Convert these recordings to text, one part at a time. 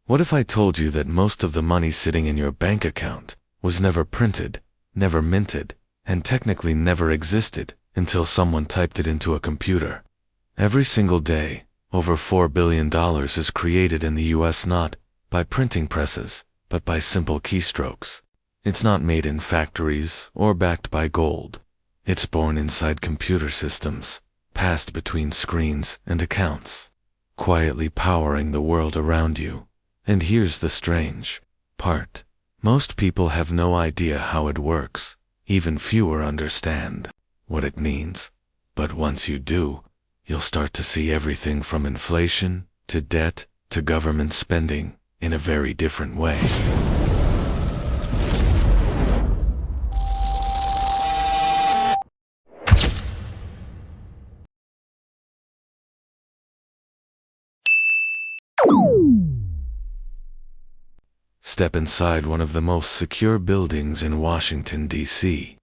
What if I told you that most of the money sitting in your bank account was never printed, never minted, and technically never existed until someone typed it into a computer? Every single day, over $4 billion is created in the US not by printing presses, but by simple keystrokes. It's not made in factories or backed by gold. It's born inside computer systems, passed between screens and accounts, quietly powering the world around you. And here's the strange part. Most people have no idea how it works. Even fewer understand what it means. But once you do, you'll start to see everything from inflation to debt to government spending in a very different way. Step inside one of the most secure buildings in Washington, D.C.,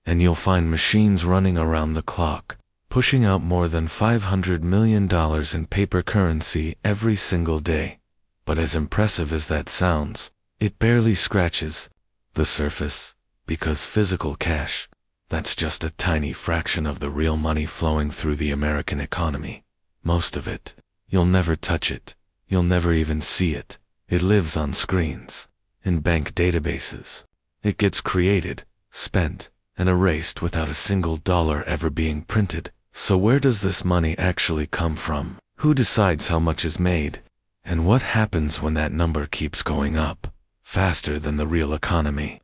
and you'll find machines running around the clock, pushing out more than $500 million in paper currency every single day. But as impressive as that sounds, it barely scratches the surface, because physical cash, that's just a tiny fraction of the real money flowing through the American economy. Most of it, you'll never touch it, you'll never even see it. It lives on screens, in bank databases. It gets created, spent, and erased without a single dollar ever being printed. So where does this money actually come from? Who decides how much is made? And what happens when that number keeps going up, faster than the real economy?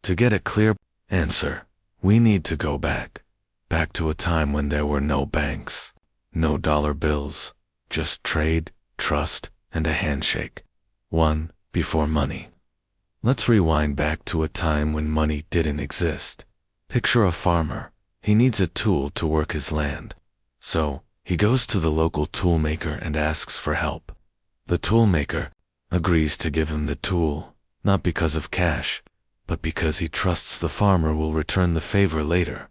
To get a clear answer, we need to go back to a time when there were no banks, no dollar bills, just trade, trust, and a handshake. One, before money. Let's rewind back to a time when money didn't exist. Picture a farmer. He needs a tool to work his land. So, he goes to the local toolmaker and asks for help. The toolmaker agrees to give him the tool, not because of cash, but because he trusts the farmer will return the favor later.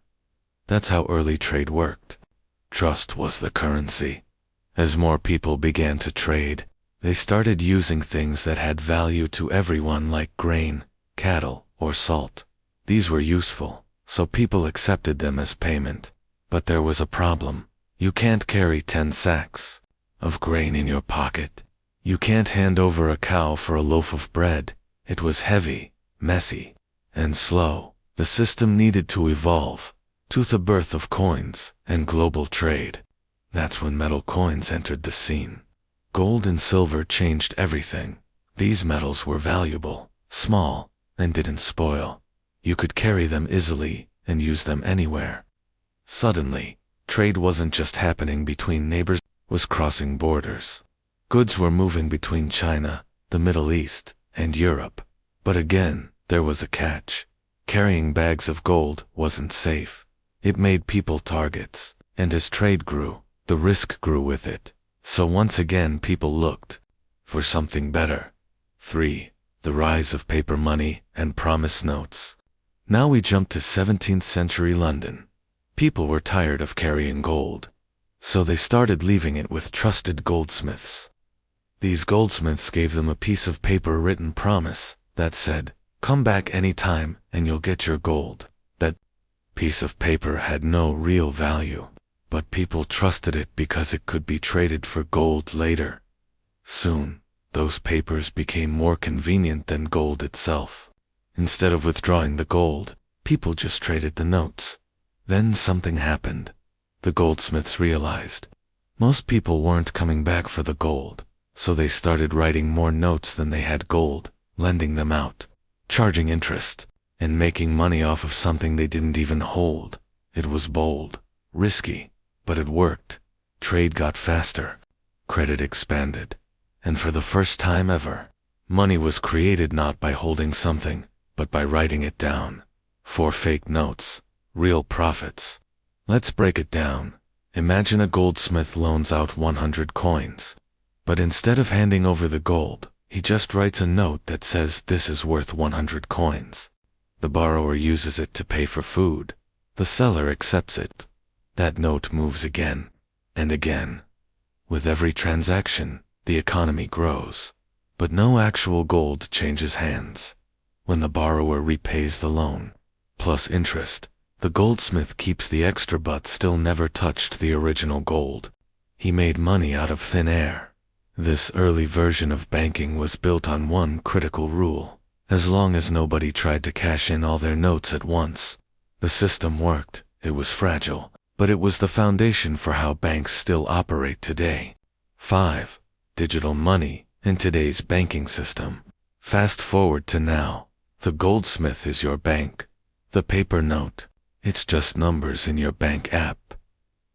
That's how early trade worked. Trust was the currency. As more people began to trade, they started using things that had value to everyone like grain, cattle, or salt. These were useful, so people accepted them as payment. But there was a problem. You can't carry 10 sacks of grain in your pocket. You can't hand over a cow for a loaf of bread. It was heavy, messy, and slow. The system needed to evolve to the birth of coins and global trade. That's when metal coins entered the scene. Gold and silver changed everything. These metals were valuable, small, and didn't spoil. You could carry them easily and use them anywhere. Suddenly, trade wasn't just happening between neighbors, it was crossing borders. Goods were moving between China, the Middle East, and Europe. But again, there was a catch. Carrying bags of gold wasn't safe. It made people targets, and as trade grew, the risk grew with it. So once again people looked for something better. 3. The rise of paper money and promise notes. Now we jump to 17th century London. People were tired of carrying gold, so they started leaving it with trusted goldsmiths. These goldsmiths gave them a piece of paper written promise that said, "Come back any time and you'll get your gold." That piece of paper had no real value, but people trusted it because it could be traded for gold later. Soon, those papers became more convenient than gold itself. Instead of withdrawing the gold, people just traded the notes. Then something happened. The goldsmiths realized most people weren't coming back for the gold, so they started writing more notes than they had gold, lending them out, charging interest, and making money off of something they didn't even hold. It was bold, risky, but it worked. Trade got faster. Credit expanded. And for the first time ever, money was created not by holding something, but by writing it down. 4 fake notes. Real profits. Let's break it down. Imagine a goldsmith loans out 100 coins. But instead of handing over the gold, he just writes a note that says this is worth 100 coins. The borrower uses it to pay for food. The seller accepts it. That note moves again and again. With every transaction, the economy grows. but no actual gold changes hands. When the borrower repays the loan, plus interest, the goldsmith keeps the extra but still never touched the original gold. He made money out of thin air. This early version of banking was built on one critical rule. As long as nobody tried to cash in all their notes at once, the system worked. It was fragile, but it was the foundation for how banks still operate today. 5. Digital money in today's banking system. Fast forward to now. The goldsmith is your bank. The paper note, it's just numbers in your bank app.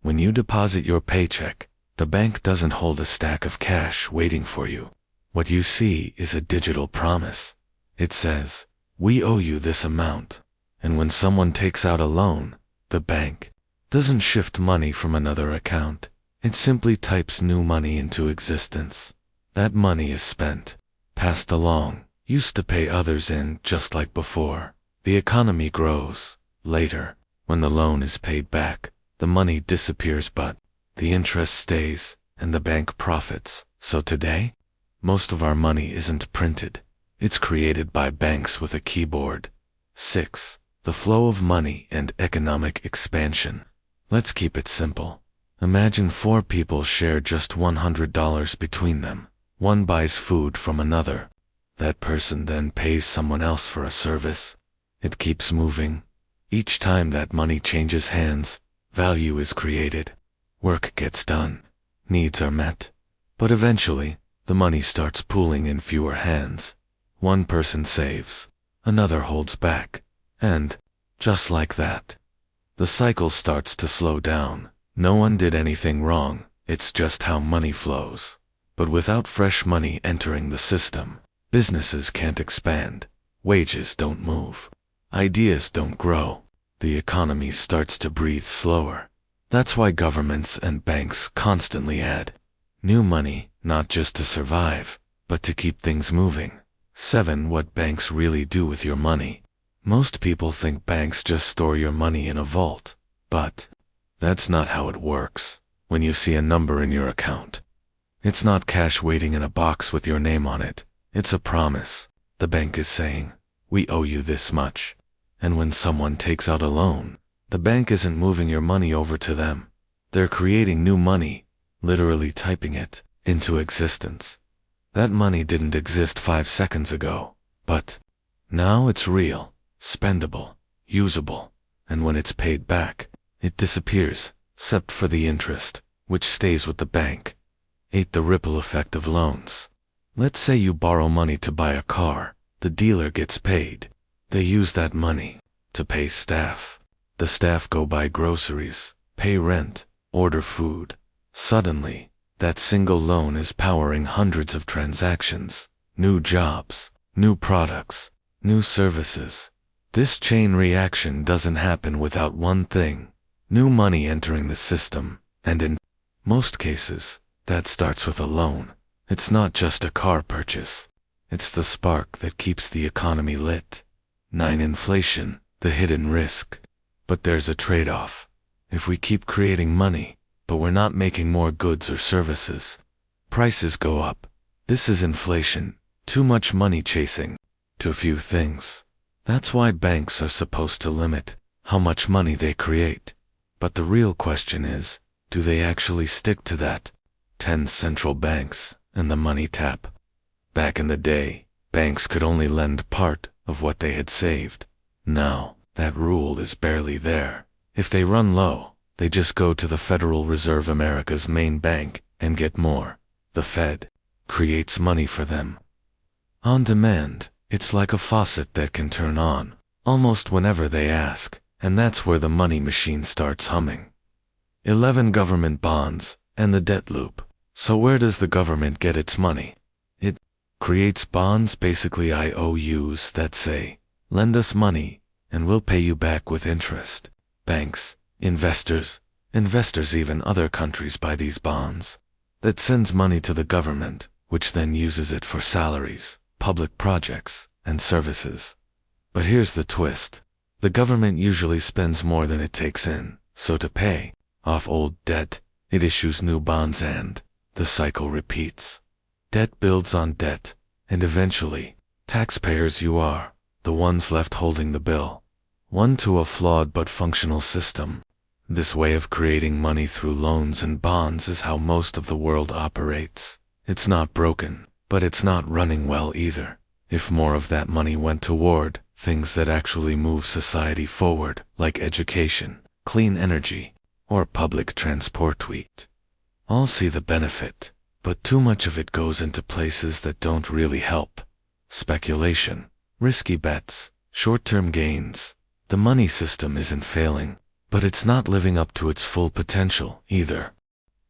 When you deposit your paycheck, the bank doesn't hold a stack of cash waiting for you. What you see is a digital promise. It says, "We owe you this amount." And when someone takes out a loan, the bank doesn't shift money from another account. It simply types new money into existence. That money is spent, passed along, used to pay others in just like before. The economy grows. Later, when the loan is paid back, the money disappears but the interest stays and the bank profits. So today, most of our money isn't printed. It's created by banks with a keyboard. 6. The flow of money and economic expansion. Let's keep it simple. Imagine 4 people share just $100 between them. One buys food from another. That person then pays someone else for a service. It keeps moving. Each time that money changes hands, value is created. Work gets done. Needs are met. But eventually, the money starts pooling in fewer hands. One person saves, another holds back, and, just like that, the cycle starts to slow down. No one did anything wrong, it's just how money flows. But without fresh money entering the system, businesses can't expand, wages don't move, ideas don't grow, the economy starts to breathe slower. That's why governments and banks constantly add new money, not just to survive, but to keep things moving. 7. What banks really do with your money. Most people think banks just store your money in a vault, but that's not how it works. When you see a number in your account, it's not cash waiting in a box with your name on it. It's a promise. The bank is saying, "We owe you this much." And when someone takes out a loan, the bank isn't moving your money over to them. They're creating new money, literally typing it into existence. That money didn't exist 5 seconds ago, but now it's real, spendable, usable, and when it's paid back, it disappears, except for the interest, which stays with the bank. 8. The ripple effect of loans. Let's say you borrow money to buy a car. The dealer gets paid. They use that money to pay staff. The staff go buy groceries, pay rent, order food. Suddenly, that single loan is powering hundreds of transactions, new jobs, new products, new services. This chain reaction doesn't happen without one thing: new money entering the system, and in most cases, that starts with a loan. It's not just a car purchase. It's the spark that keeps the economy lit. 9. Inflation, the hidden risk. But there's a trade-off. If we keep creating money, but we're not making more goods or services, prices go up. This is inflation, too much money chasing too few things. That's why banks are supposed to limit how much money they create. But the real question is, do they actually stick to that? 10. Central banks and the money tap. Back in the day, banks could only lend part of what they had saved. Now, that rule is barely there. If they run low, they just go to the Federal Reserve, America's main bank, and get more. The Fed creates money for them. On demand, it's like a faucet that can turn on almost whenever they ask, and that's where the money machine starts humming. 11. Government bonds and the debt loop. So where does the government get its money? It creates bonds, basically IOUs that say, lend us money and we'll pay you back with interest. Banks, investors even other countries buy these bonds. That sends money to the government, which then uses it for salaries, public projects, and services. But here's the twist. The government usually spends more than it takes in, so to pay off old debt, it issues new bonds and the cycle repeats. Debt builds on debt, And eventually, taxpayers you are, the ones left holding the bill. One to a flawed but functional system. This way of creating money through loans and bonds is how most of the world operates. It's not broken, but it's not running well either. If more of that money went toward things that actually move society forward, like education, clean energy, or public transport, all see the benefit, but too much of it goes into places that don't really help. Speculation, risky bets, short-term gains. The money system isn't failing, but it's not living up to its full potential either.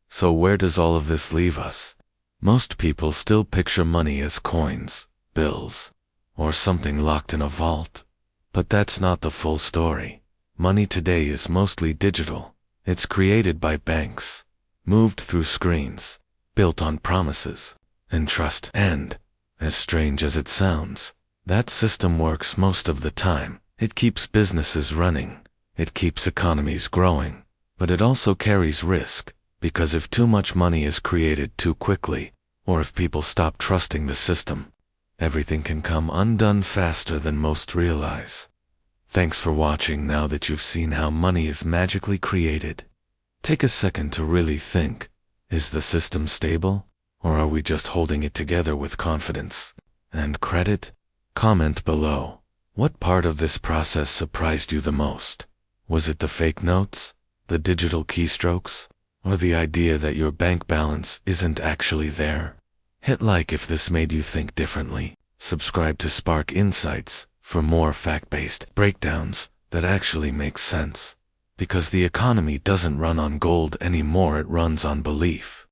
So where does all of this leave us? Most people still picture money as coins, bills, or something locked in a vault. But that's not the full story. Money today is mostly digital. It's created by banks, moved through screens, built on promises and trust. And, as strange as it sounds, that system works most of the time. It keeps businesses running. It keeps economies growing. But it also carries risk, because if too much money is created too quickly, or if people stop trusting the system, everything can come undone faster than most realize. Thanks for watching. Now that you've seen how money is magically created, take a second to really think. Is the system stable, or are we just holding it together with confidence and credit? Comment below. What part of this process surprised you the most? Was it the fake notes, the digital keystrokes, or the idea that your bank balance isn't actually there? Hit like if this made you think differently. Subscribe to Spark Insights for more fact-based breakdowns that actually make sense. Because the economy doesn't run on gold anymore, it runs on belief.